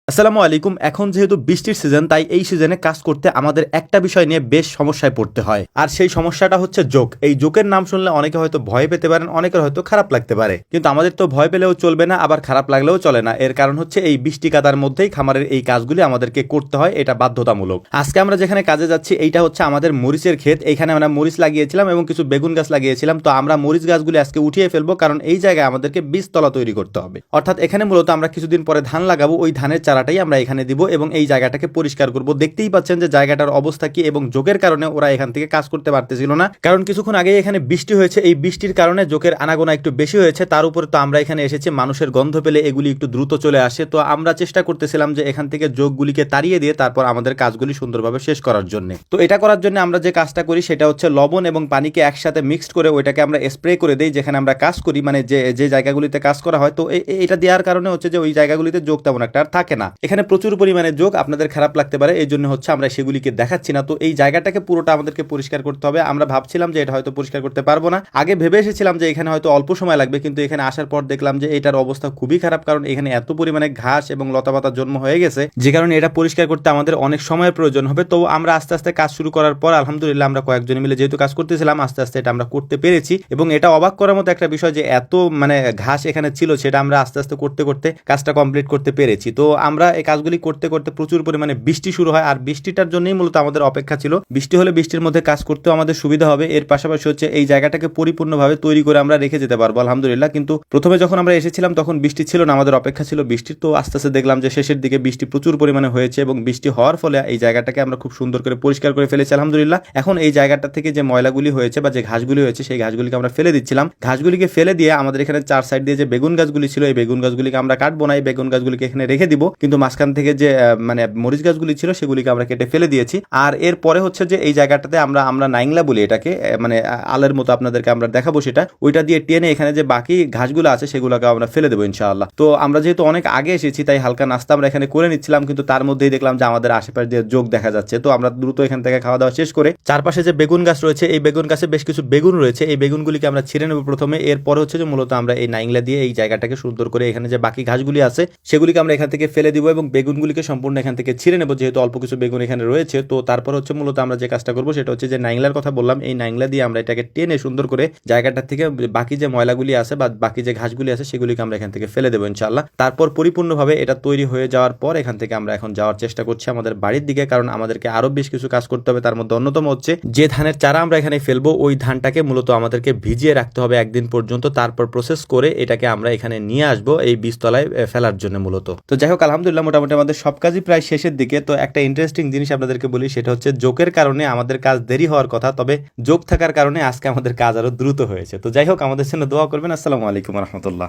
আসসালামু আলাইকুম। এখন যেহেতু বৃষ্টির সিজন, তাই এই সিজনে কাজ করতে আমাদের একটা বিষয় নিয়ে বেশ সমস্যায় পড়তে হয়, আর সেই সমস্যাটা হচ্ছে জোক। এই জোকের নাম শুনলে অনেকে হয়তো ভয় পেতে পারেন, অনেকের হয়তো খারাপ লাগতে পারে, কিন্তু আমাদের তো ভয় পেলেও চলবে না, আবার খারাপ লাগলেও চলে না। এর কারণ হচ্ছে এই বৃষ্টি কাদার মধ্যেই খামারের এই কাজগুলি আমাদেরকে করতে হয়, এটা বাধ্যতামূলক। আজকে আমরা যেখানে কাজে যাচ্ছি এইটা হচ্ছে আমাদের মরিচের ক্ষেত। এইখানে আমরা মরিচ লাগিয়েছিলাম এবং কিছু বেগুন গাছ লাগিয়েছিলাম। তো আমরা মরিচ গাছগুলি আজকে উঠিয়ে ফেলবো, কারণ এই জায়গায় আমাদেরকে বীজতলা তৈরি করতে হবে। অর্থাৎ এখানে মূলত আমরা কিছুদিন পরে ধান লাগাবো, ওই ধানের চারাটাই আমরা এখানে দিব এবং এই জায়গাটাকে পরিষ্কার করব। দেখতেই পাচ্ছেন যে জায়গাটার অবস্থা কি, এবং জোকের কারণে ওরা এখান থেকে কাজ করতে পারতেছিল না, কারণ কিছুক্ষণ আগে এখানে বৃষ্টি হয়েছে। এই বৃষ্টির কারণে জোকের আনাগোনা একটু বেশি হয়েছে। তার উপরে তো আমরা এখানে এসেছি, মানুষের গন্ধ পেলে এগুলি একটু দ্রুত চলে আসে। তো আমরা চেষ্টা করতেছিলাম যে এখান থেকে জোকগুলিকে তাড়িয়ে দিয়ে তারপর আমাদের কাজগুলি সুন্দরভাবে শেষ করার জন্য। তো এটা করার জন্য আমরা যে কাজটা করি সেটা হচ্ছে লবণ এবং পানিকে একসাথে মিক্সড করে ওইটাকে আমরা স্প্রে করে দিই যেখানে আমরা কাজ করি, মানে যে জায়গাগুলিতে কাজ করা হয়। তো এটা দেওয়ার কারণে হচ্ছে যে ওই জায়গাগুলিতে জোক তেমন একটা আর থাকে না। এখানে প্রচুর পরিমাণে জোক, আপনাদের খারাপ লাগতে পারে, এই জন্য হচ্ছে আমরা সেগুলিকে দেখাচ্ছি না। তো এই জায়গাটাকে পুরোটা আমাদেরকে পরিষ্কার করতে হবে। আমরা ভাবছিলাম যে এটা হয়তো পরিষ্কার করতে পারবো না, আগে ভেবে এসেছিলাম যে এখানে হয়তো অল্প সময় লাগবে, কিন্তু এখানে আসার পর দেখলাম যে এটার অবস্থা খুবই খারাপ, কারণ এখানে এত পরিমাণে ঘাস এবং লতাপাতা জন্ম হয়ে গেছে, যে কারণে এটা পরিষ্কার করতে আমাদের অনেক সময়ের প্রয়োজন হবে। তো আমরা আস্তে আস্তে কাজ শুরু করার পর আলহামদুলিল্লাহ আমরা কয়েকজন মিলে যেহেতু কাজ করতেছিলাম, আস্তে আস্তে এটা আমরা করতে পেরেছি। এবং এটা অবাক করার মতো একটা বিষয় যে এত ঘাস এখানে ছিল, সেটা আমরা আস্তে আস্তে করতে করতে কাজটা কমপ্লিট করতে পেরেছি। তো আমরা এই কাজগুলি করতে করতে প্রচুর পরিমাণে বৃষ্টি শুরু হয়, আর বৃষ্টিটার জন্যই মূলত আমাদের অপেক্ষা ছিল। বৃষ্টি হলে বৃষ্টির মধ্যে কাজ করতেও আমাদের সুবিধা হবে। এর পাশাপাশি হচ্ছে এই জায়গাটাকে পরিপূর্ণভাবে তৈরি করে আমরা রেখে যেতে পারবো আলহামদুলিল্লাহ। কিন্তু প্রথমে যখন আমরা এসেছিলাম তখন বৃষ্টি ছিল না, আমাদের অপেক্ষা ছিল বৃষ্টির। তো আস্তে আস্তে দেখলাম যে শেষের দিকে বৃষ্টি প্রচুর পরিমাণে হয়েছে, এবং বৃষ্টি হওয়ার ফলে এই জায়গাটাকে আমরা খুব সুন্দর করে পরিষ্কার করে ফেলেছি আলহামদুলিল্লাহ। এখন এই জায়গাটা থেকে যে ময়লাগুলি হয়েছে বা যে ঘাসগুলি হয়েছে, সেই ঘাসগুলিকে আমরা ফেলে দিচ্ছিলাম। ঘাসগুলিকে ফেলে দিয়ে আমাদের এখানে চার সাইড দিয়ে যে বেগুন গাছগুলি ছিল, এই বেগুন গাছগুলিকে আমরা কাটবো না, এই বেগুন গাছগুলিকে এখানে রেখে দিব। কিন্তু মাঝখান থেকে যে মরিচ গাছগুলি ছিল সেগুলিকে আমরা কেটে ফেলে দিয়েছি। আর এরপরে হচ্ছে যে এই জায়গাটাতে আমরা নাইংলা বলি এটাকে, আলের মতো আপনাদেরকে আমরা দেখাবো সেটা, ওইটা দিয়ে টেনে এখানে যে বাকি ঘাসগুলো আছে সেগুলোকে আমরা ফেলে দেবো ইনশাআল্লাহ। তো আমরা যেহেতু অনেক আগে এসেছি, তাই হালকা নাস্তা আমরা এখানে করে নিচ্ছিলাম, কিন্তু তার মধ্যেই দেখলাম যে আমাদের আশেপাশে দিয়ে জোক দেখা যাচ্ছে। তো আমরা দ্রুত এখান থেকে খাওয়া দাওয়া শেষ করে চারপাশে যে বেগুন গাছ রয়েছে, এই বেগুন গাছে বেশ কিছু বেগুন রয়েছে, এই বেগুনগুলিকে আমরা ছিঁড়ে নেব প্রথমে। এরপরে হচ্ছে যে মূলত আমরা এই নাইংলা দিয়ে এই জায়গাটাকে সুন্দর করে এখানে যে বাকি ঘাসগুলি আছে সেগুলিকে আমরা এখান থেকে ফেলে দিব এবং বেগুনগুলিকে সম্পূর্ণ এখান থেকে ছিঁড়ে নেব, যেহেতু অল্প কিছু বেগুন এখানে রয়েছে। তো তারপর হচ্ছে মূলত আমরা যে কাজটা করবো সেটা হচ্ছে যে নাইংলার কথা বললাম, এই নাইংলা দিয়ে আমরা এটাকে টেনে সুন্দর করে জায়গাটা থেকে বাকি যে ময়লাগুলি আছে বা বাকি যে ঘাসগুলি আছে সেগুলিকে আমরা এখান থেকে ফেলে দেবো ইনশাআল্লাহ। তারপর পরিপূর্ণভাবে এটা তৈরি হয়ে যাওয়ার পর এখান থেকে আমরা এখন যাওয়ার চেষ্টা করছি আমাদের বাড়ির দিকে, কারণ আমাদেরকে আরো বেশ কিছু কাজ করতে হবে। তার মধ্যে অন্যতম হচ্ছে যে ধানের চারা আমরা এখানে ফেলবো, ওই ধানটাকে মূলত আমাদেরকে ভিজিয়ে রাখতে হবে একদিন পর্যন্ত, তারপর প্রসেস করে এটাকে আমরা এখানে নিয়ে আসবো এই বীজতলায় ফেলার জন্য মূলত। তো যাই হোক আলহামদুলিল্লাহ মোটামুটি আমাদের সব কাজই প্রায় শেষের দিকে। তো একটা ইন্টারেস্টিং জিনিস আপনাদেরকে বলি, সেটা হচ্ছে জোকের কারণে আমাদের কাজ দেরি হওয়ার কথা, তবে জোক থাকার কারণে আজকে আমাদের কাজ আরো দ্রুত হয়েছে। তো যাই হোক আমাদের জন্য দোয়া করবেন। আসসালামু আলাইকুম রহমতুল্লাহ।